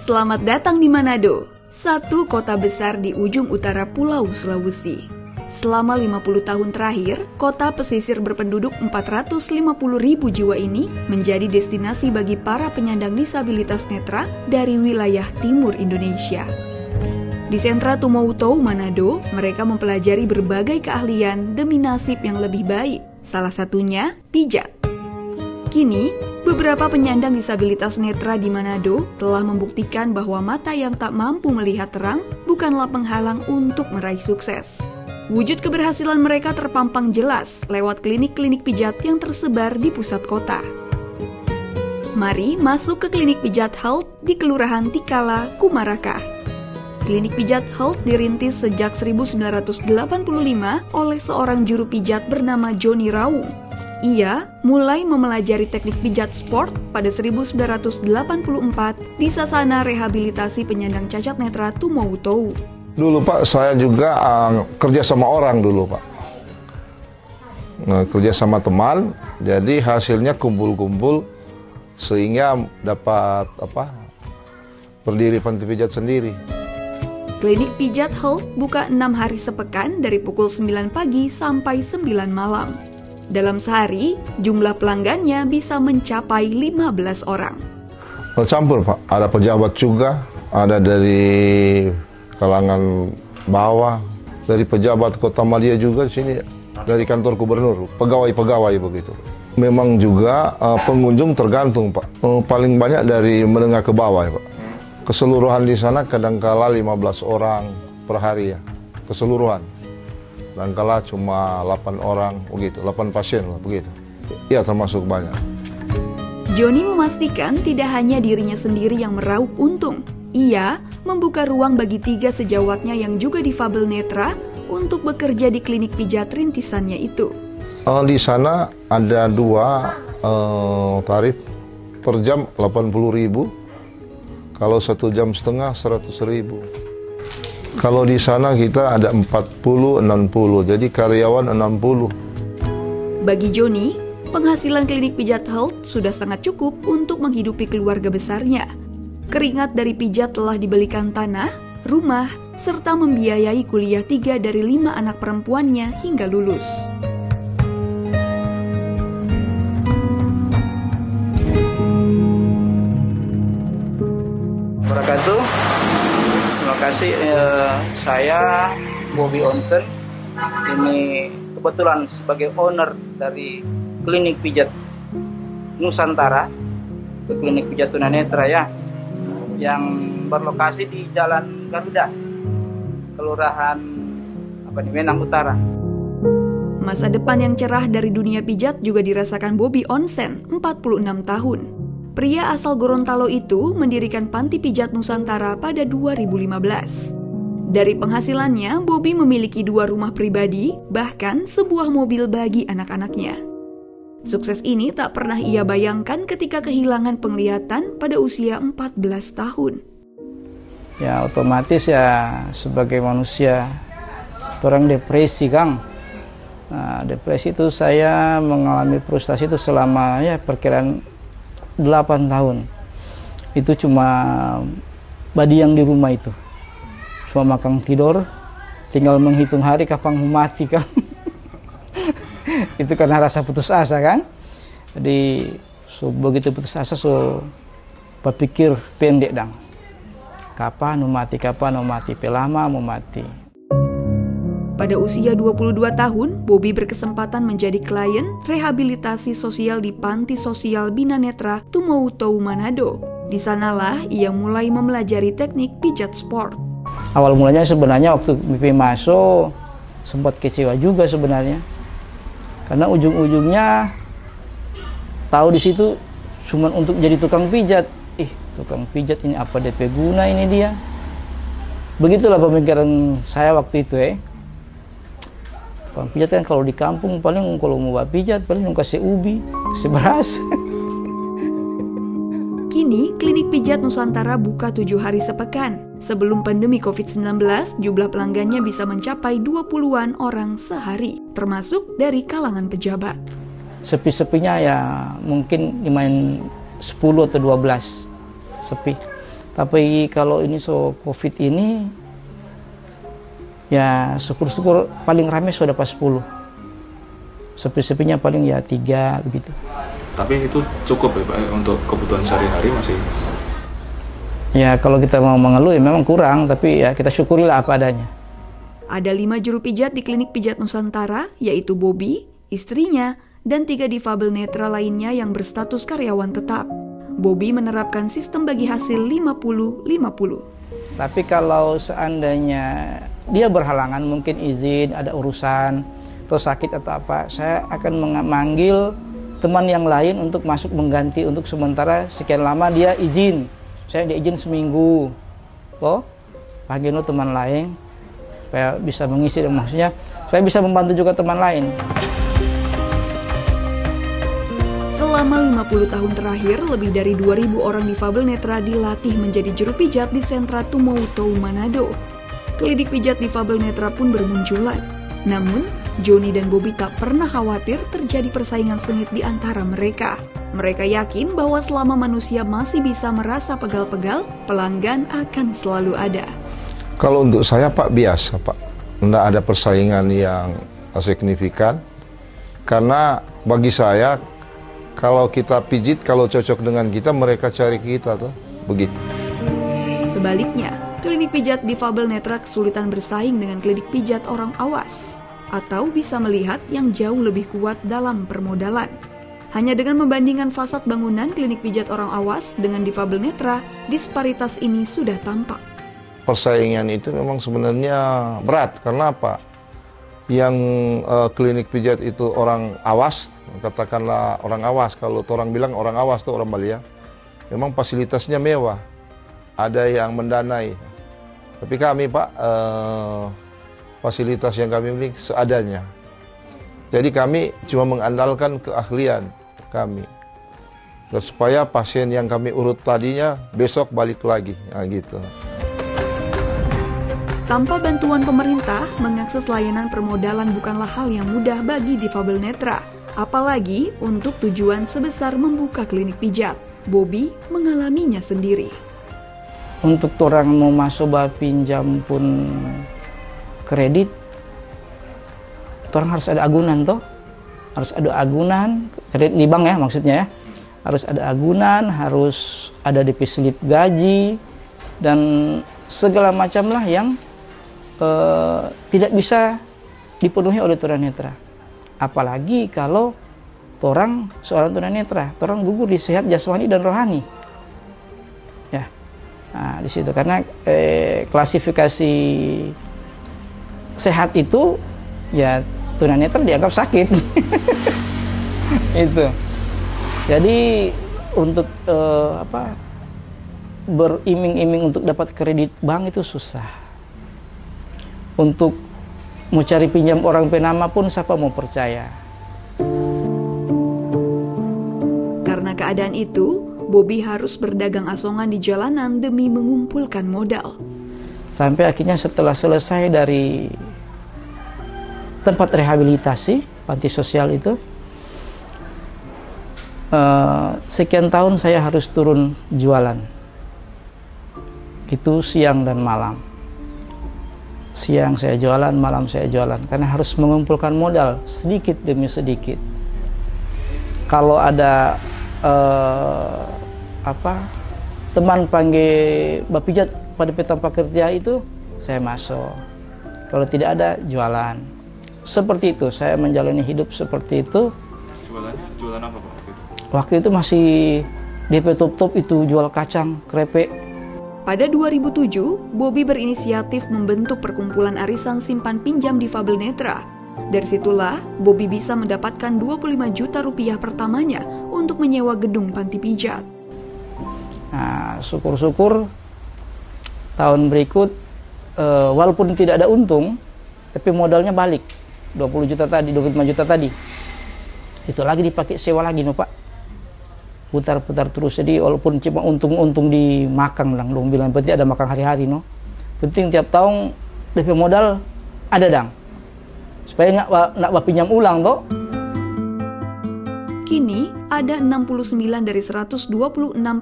Selamat datang di Manado, satu kota besar di ujung utara Pulau Sulawesi. Selama 50 tahun terakhir, kota pesisir berpenduduk 450.000 jiwa ini menjadi destinasi bagi para penyandang disabilitas netra dari wilayah timur Indonesia. Di sentra Tumautou, Manado, mereka mempelajari berbagai keahlian demi nasib yang lebih baik, salah satunya pijat. Kini, beberapa penyandang disabilitas netra di Manado telah membuktikan bahwa mata yang tak mampu melihat terang bukanlah penghalang untuk meraih sukses. Wujud keberhasilan mereka terpampang jelas lewat klinik-klinik pijat yang tersebar di pusat kota. Mari masuk ke klinik pijat Health di Kelurahan Tikala, Kumaraka. Klinik pijat Health dirintis sejak 1985 oleh seorang juru pijat bernama Johnny Raung. Ia mulai mempelajari teknik pijat sport pada 1984 di Sasana Rehabilitasi Penyandang Cacat Netra Tumautou. Dulu Pak, saya juga kerja sama orang dulu Pak. Kerja sama teman, jadi hasilnya kumpul-kumpul sehingga dapat berdiri panti pijat sendiri. Klinik pijat Health buka 6 hari sepekan dari pukul 9 pagi sampai 9 malam. Dalam sehari, jumlah pelanggannya bisa mencapai 15 orang. Campur Pak, ada pejabat juga, ada dari kalangan bawah, dari pejabat Kota Madia juga di sini, dari kantor gubernur, pegawai-pegawai begitu. Memang juga pengunjung tergantung Pak, paling banyak dari menengah ke bawah Pak. Keseluruhan di sana kadangkala 15 orang per hari ya, keseluruhan. Kadangkala cuma 8 orang begitu, 8 pasien lah begitu. Ya termasuk banyak. Johnny memastikan tidak hanya dirinya sendiri yang meraup untung. Ia membuka ruang bagi 3 sejawatnya yang juga difabel netra untuk bekerja di klinik pijat rintisannya itu. Di sana ada 2 tarif per jam 80.000. Kalau 1 jam setengah 100.000. Kalau di sana kita ada 40-60, jadi karyawan 60. Bagi Johnny, penghasilan klinik pijat Health sudah sangat cukup untuk menghidupi keluarga besarnya. Keringat dari pijat telah dibelikan tanah, rumah, serta membiayai kuliah 3 dari 5 anak perempuannya hingga lulus. Terima kasih, saya Bobby Onsen. Ini kebetulan sebagai owner dari klinik pijat Nusantara, klinik pijat tunanetra ya, yang berlokasi di Jalan Garuda, Kelurahan Menang Utara. Masa depan yang cerah dari dunia pijat juga dirasakan Bobby Onsen, 46 tahun. Pria asal Gorontalo itu mendirikan Panti Pijat Nusantara pada 2015. Dari penghasilannya, Bobby memiliki 2 rumah pribadi, bahkan sebuah mobil bagi anak-anaknya. Sukses ini tak pernah ia bayangkan ketika kehilangan penglihatan pada usia 14 tahun. Ya otomatis ya sebagai manusia, orang depresi Kang. Nah, depresi itu saya mengalami frustasi itu selama perkiraan 8 tahun. Itu cuma badi yang di rumah itu. Cuma makan tidur, tinggal menghitung hari kapan mau mati kan. Itu karena rasa putus asa kan. Jadi begitu putus asa berpikir pendek dang. Kapan mau mati, pelama mau mati. Pada usia 22 tahun, Bobby berkesempatan menjadi klien rehabilitasi sosial di Panti Sosial Bina Netra Tumautou, Manado. Di sanalah ia mulai mempelajari teknik pijat sport. Awal mulanya sebenarnya waktu BP masuk sempat kecewa juga sebenarnya. Karena ujung-ujungnya tahu di situ cuma untuk jadi tukang pijat. Tukang pijat ini apa DP guna ini dia? Begitulah pemikiran saya waktu itu Tukang pijat kan kalau di kampung paling kalau mau pijat paling kasih ubi, kasih beras. Kini, klinik pijat Nusantara buka 7 hari sepekan. Sebelum pandemi COVID-19, jumlah pelanggannya bisa mencapai 20-an orang sehari, termasuk dari kalangan pejabat. Sepi-sepinya ya mungkin dimain 10 atau 12 sepi. Tapi kalau ini COVID ini, ya syukur-syukur paling ramai sudah pas 10. Sepi-sepinya paling ya 3 begitu. Tapi itu cukup ya Pak untuk kebutuhan sehari-hari masih? Ya kalau kita mau mengeluh ya memang kurang, tapi ya kita syukurilah apa adanya. Ada 5 juru pijat di klinik pijat Nusantara, yaitu Bobby, istrinya, dan 3 difabel netra lainnya yang berstatus karyawan tetap. Bobby menerapkan sistem bagi hasil 50-50. Tapi kalau seandainya dia berhalangan, mungkin izin, ada urusan, atau sakit atau apa, saya akan memanggil teman yang lain untuk masuk mengganti untuk sementara sekian lama dia izin. Saya diizin seminggu. Toh, panggil teman lain supaya bisa mengisi, maksudnya supaya bisa membantu juga teman lain. Selama 50 tahun terakhir, lebih dari 2.000 orang difabel netra dilatih menjadi juru pijat di sentra Tumautou, Manado. Klinik pijat difabel netra pun bermunculan. Namun, Joni dan Bobby tak pernah khawatir terjadi persaingan sengit di antara mereka. Mereka yakin bahwa selama manusia masih bisa merasa pegal-pegal, pelanggan akan selalu ada. Kalau untuk saya Pak biasa Pak, tidak ada persaingan yang signifikan. Karena bagi saya, kalau kita pijit, kalau cocok dengan kita, mereka cari kita tuh, begitu. Sebaliknya, klinik pijat difabel netra kesulitan bersaing dengan klinik pijat orang awas, atau bisa melihat yang jauh lebih kuat dalam permodalan. Hanya dengan membandingkan fasad bangunan klinik pijat orang awas dengan difabel netra, disparitas ini sudah tampak. Persaingan itu memang sebenarnya berat, karena apa? Yang klinik pijat itu orang awas, katakanlah orang awas, kalau orang bilang orang awas itu orang Bali ya, memang fasilitasnya mewah, ada yang mendanai. Tapi kami Pak, fasilitas yang kami miliki seadanya. Jadi kami cuma mengandalkan keahlian kami. Dan supaya pasien yang kami urut tadinya besok balik lagi, nah, gitu. Tanpa bantuan pemerintah, mengakses layanan permodalan bukanlah hal yang mudah bagi difabel netra, apalagi untuk tujuan sebesar membuka klinik pijat. Bobby mengalaminya sendiri. Untuk orang mau masuk pinjam pun kredit, orang harus ada agunan toh, harus ada agunan kredit di bank ya maksudnya ya, harus ada agunan, harus ada DP slip gaji dan segala macam lah yang tidak bisa dipenuhi oleh tunanetra. Apalagi kalau orang seorang tunanetra, orang gugur di sehat jasmani dan rohani. Ya, nah, di situ karena klasifikasi sehat itu ya tunanetra dianggap sakit. Itu. Jadi untuk beriming-iming untuk dapat kredit bank itu susah. Untuk mau cari pinjam orang penama pun siapa mau percaya. Karena keadaan itu, Bobby harus berdagang asongan di jalanan demi mengumpulkan modal. Sampai akhirnya setelah selesai dari tempat rehabilitasi, panti sosial itu, sekian tahun saya harus turun jualan. Itu siang dan malam. Siang saya jualan, malam saya jualan. Karena harus mengumpulkan modal sedikit demi sedikit. Kalau ada teman panggil bapijat pada tempat kerja itu, saya masuk. Kalau tidak ada, jualan. Seperti itu, saya menjalani hidup seperti itu. Jualan apa Pak? Waktu itu masih DP top-top itu, jual kacang, krepek. Pada 2007, Bobby berinisiatif membentuk perkumpulan arisan simpan pinjam difabel netra. Dari situlah, Bobby bisa mendapatkan 25 juta rupiah pertamanya untuk menyewa gedung panti pijat. Nah, syukur-syukur tahun berikut, walaupun tidak ada untung, tapi modalnya balik. 20 juta tadi, 25 juta tadi. Itu lagi dipakai sewa lagi, no Pak. Putar-putar terus, jadi walaupun cuma untung-untung dimakan lang, dong bilang penting ada makan hari-hari, no. Penting tiap tahun DP modal ada dang, supaya nggak pinjam ulang toh. Kini, ada 69 dari 126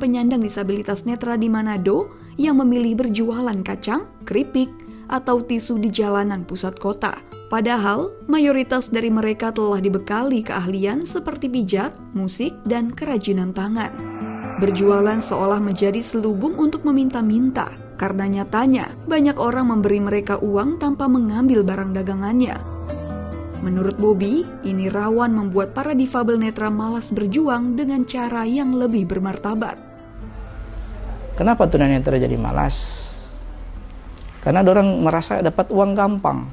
penyandang disabilitas netra di Manado yang memilih berjualan kacang, keripik, atau tisu di jalanan pusat kota. Padahal, mayoritas dari mereka telah dibekali keahlian seperti pijat, musik, dan kerajinan tangan. Berjualan seolah menjadi selubung untuk meminta-minta, karena nyatanya banyak orang memberi mereka uang tanpa mengambil barang dagangannya. Menurut Bobby, ini rawan membuat para difabel netra malas berjuang dengan cara yang lebih bermartabat. Kenapa tunanetra jadi malas? Karena orang merasa dapat uang gampang.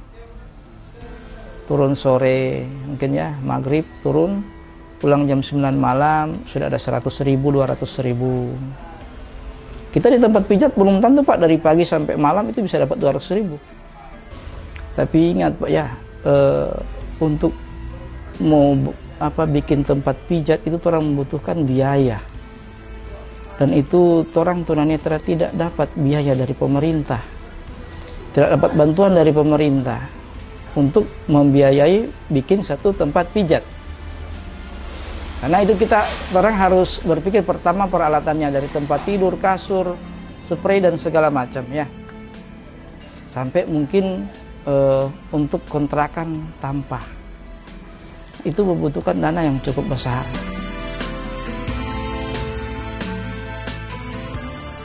Turun sore, mungkin ya, maghrib turun, pulang jam 9 malam, sudah ada 100.000, 200.000. Kita di tempat pijat belum tentu Pak, dari pagi sampai malam itu bisa dapat 200.000. Tapi ingat Pak ya, untuk mau bikin tempat pijat itu orang membutuhkan biaya, dan itu orang tunanetra tidak dapat biaya dari pemerintah, tidak dapat bantuan dari pemerintah untuk membiayai bikin satu tempat pijat. Karena itu orang harus berpikir pertama peralatannya dari tempat tidur, kasur, spray dan segala macam ya, sampai mungkin untuk kontrakan tampah itu membutuhkan dana yang cukup besar.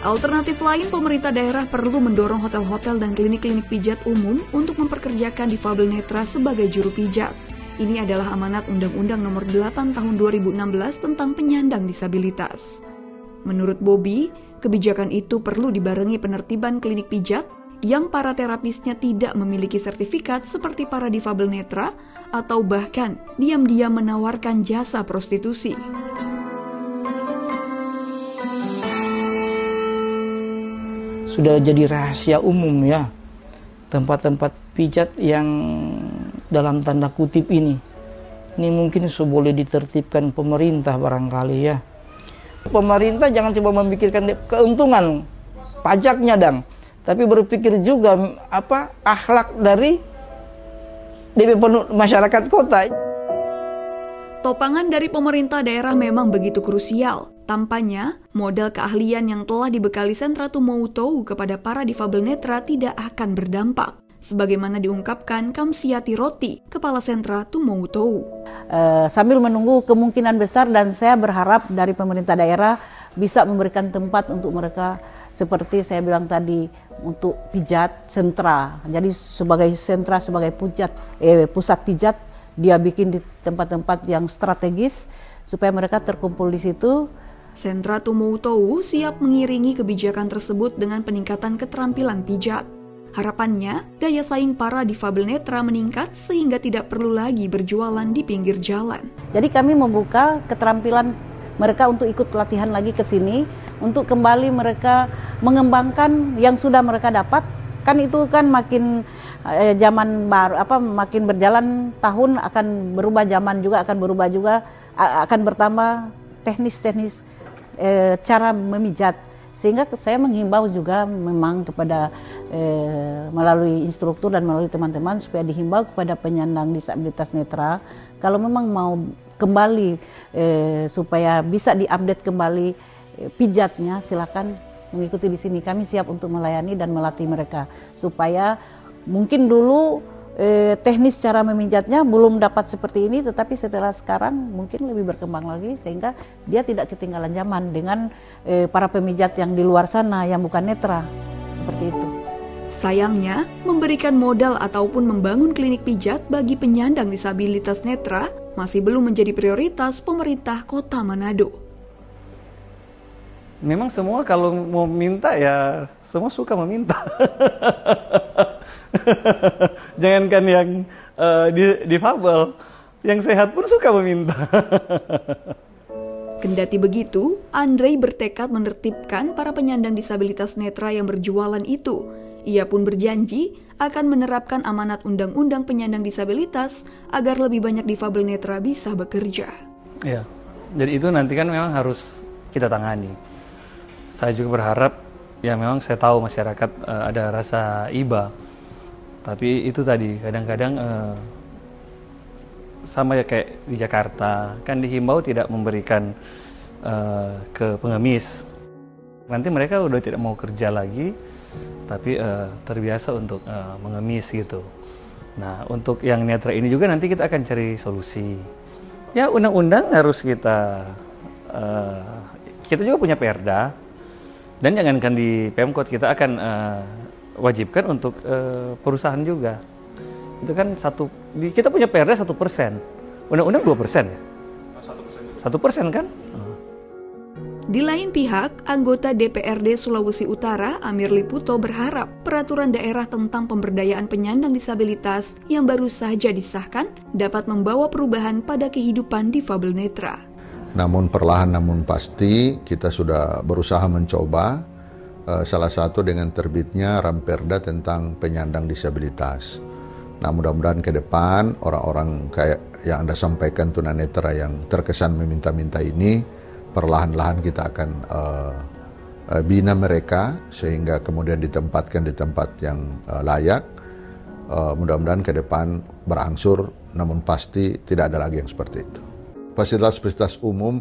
Alternatif lain, pemerintah daerah perlu mendorong hotel-hotel dan klinik-klinik pijat umum untuk mempekerjakan difabel netra sebagai juru pijat. Ini adalah amanat Undang-Undang Nomor 8 Tahun 2016 tentang penyandang disabilitas. Menurut Bobby, kebijakan itu perlu dibarengi penertiban klinik pijat yang para terapisnya tidak memiliki sertifikat seperti para difabel netra atau bahkan diam-diam menawarkan jasa prostitusi. Sudah jadi rahasia umum ya, tempat-tempat pijat yang dalam tanda kutip ini mungkin boleh ditertibkan pemerintah barangkali ya. Pemerintah jangan coba memikirkan keuntungan pajaknya dang, tapi berpikir juga akhlak dari masyarakat kota. Topangan dari pemerintah daerah memang begitu krusial. Tampaknya, modal keahlian yang telah dibekali Sentra Tumohutou kepada para difabel netra tidak akan berdampak. Sebagaimana diungkapkan Kamsiati Roti, Kepala Sentra Tumohutou. Sambil menunggu kemungkinan besar, dan saya berharap dari pemerintah daerah bisa memberikan tempat untuk mereka seperti saya bilang tadi, untuk pijat sentra. Jadi sebagai sentra, sebagai pusat pijat, dia bikin di tempat-tempat yang strategis supaya mereka terkumpul di situ. Sentra Tumohutou siap mengiringi kebijakan tersebut dengan peningkatan keterampilan pijat. Harapannya, daya saing para difabel netra meningkat sehingga tidak perlu lagi berjualan di pinggir jalan. Jadi kami membuka keterampilan mereka untuk ikut latihan lagi ke sini, untuk kembali mereka mengembangkan yang sudah mereka dapat. Kan itu kan makin zaman baru, makin berjalan tahun akan berubah, zaman juga akan berubah juga, akan bertambah teknis-teknis cara memijat. Sehingga saya menghimbau juga memang kepada melalui instruktur dan melalui teman-teman supaya dihimbau kepada penyandang disabilitas netra, kalau memang mau kembali supaya bisa diupdate kembali pijatnya, silakan mengikuti di sini. Kami siap untuk melayani dan melatih mereka supaya mungkin dulu teknis cara memijatnya belum dapat seperti ini, tetapi setelah sekarang mungkin lebih berkembang lagi sehingga dia tidak ketinggalan zaman dengan para pemijat yang di luar sana yang bukan netra, seperti itu. Sayangnya, memberikan modal ataupun membangun klinik pijat bagi penyandang disabilitas netra masih belum menjadi prioritas pemerintah Kota Manado. Memang semua kalau mau minta ya semua suka meminta. Jangankan yang difabel, yang sehat pun suka meminta. Kendati begitu, Andre bertekad menertibkan para penyandang disabilitas netra yang berjualan itu. Ia pun berjanji akan menerapkan amanat Undang-Undang Penyandang Disabilitas agar lebih banyak difabel netra bisa bekerja. Ya, jadi itu nanti kan memang harus kita tangani. Saya juga berharap, ya memang saya tahu masyarakat ada rasa iba, tapi itu tadi kadang-kadang sama ya kayak di Jakarta, kan dihimbau tidak memberikan ke pengemis. Nanti mereka udah tidak mau kerja lagi, tapi terbiasa untuk mengemis gitu. Nah, untuk yang netra ini juga nanti kita akan cari solusi. Ya, undang-undang harus kita juga punya perda, dan jangankan di Pemkot, kita akan wajibkan untuk perusahaan juga. Itu kan kita punya perda 1%, undang-undang 2% ya? 1% kan? Di lain pihak, anggota DPRD Sulawesi Utara Amir Liputo berharap peraturan daerah tentang pemberdayaan penyandang disabilitas yang baru saja disahkan dapat membawa perubahan pada kehidupan difabel netra. Namun perlahan namun pasti kita sudah berusaha mencoba, salah satu dengan terbitnya Ramperda tentang penyandang disabilitas. Nah, mudah-mudahan ke depan orang-orang kayak yang Anda sampaikan, tunanetra yang terkesan meminta-minta ini, perlahan-lahan kita akan bina mereka sehingga kemudian ditempatkan di tempat yang layak. Mudah-mudahan ke depan berangsur, namun pasti tidak ada lagi yang seperti itu. Fasilitas-fasilitas umum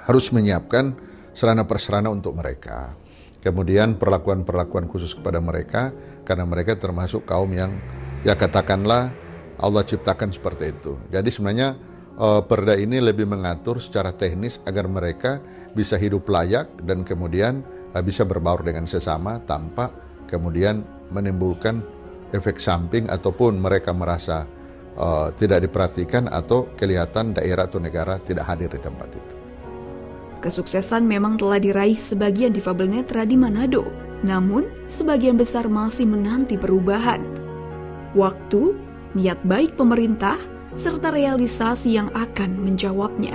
harus menyiapkan sarana-prasarana untuk mereka. Kemudian perlakuan-perlakuan khusus kepada mereka, karena mereka termasuk kaum yang ya katakanlah Allah ciptakan seperti itu. Jadi sebenarnya perda ini lebih mengatur secara teknis agar mereka bisa hidup layak dan kemudian bisa berbaur dengan sesama tanpa kemudian menimbulkan efek samping ataupun mereka merasa tidak diperhatikan atau kelihatan daerah atau negara tidak hadir di tempat itu. Kesuksesan memang telah diraih sebagian difabel netra di Manado, namun sebagian besar masih menanti perubahan. Waktu, niat baik pemerintah, serta realisasi yang akan menjawabnya.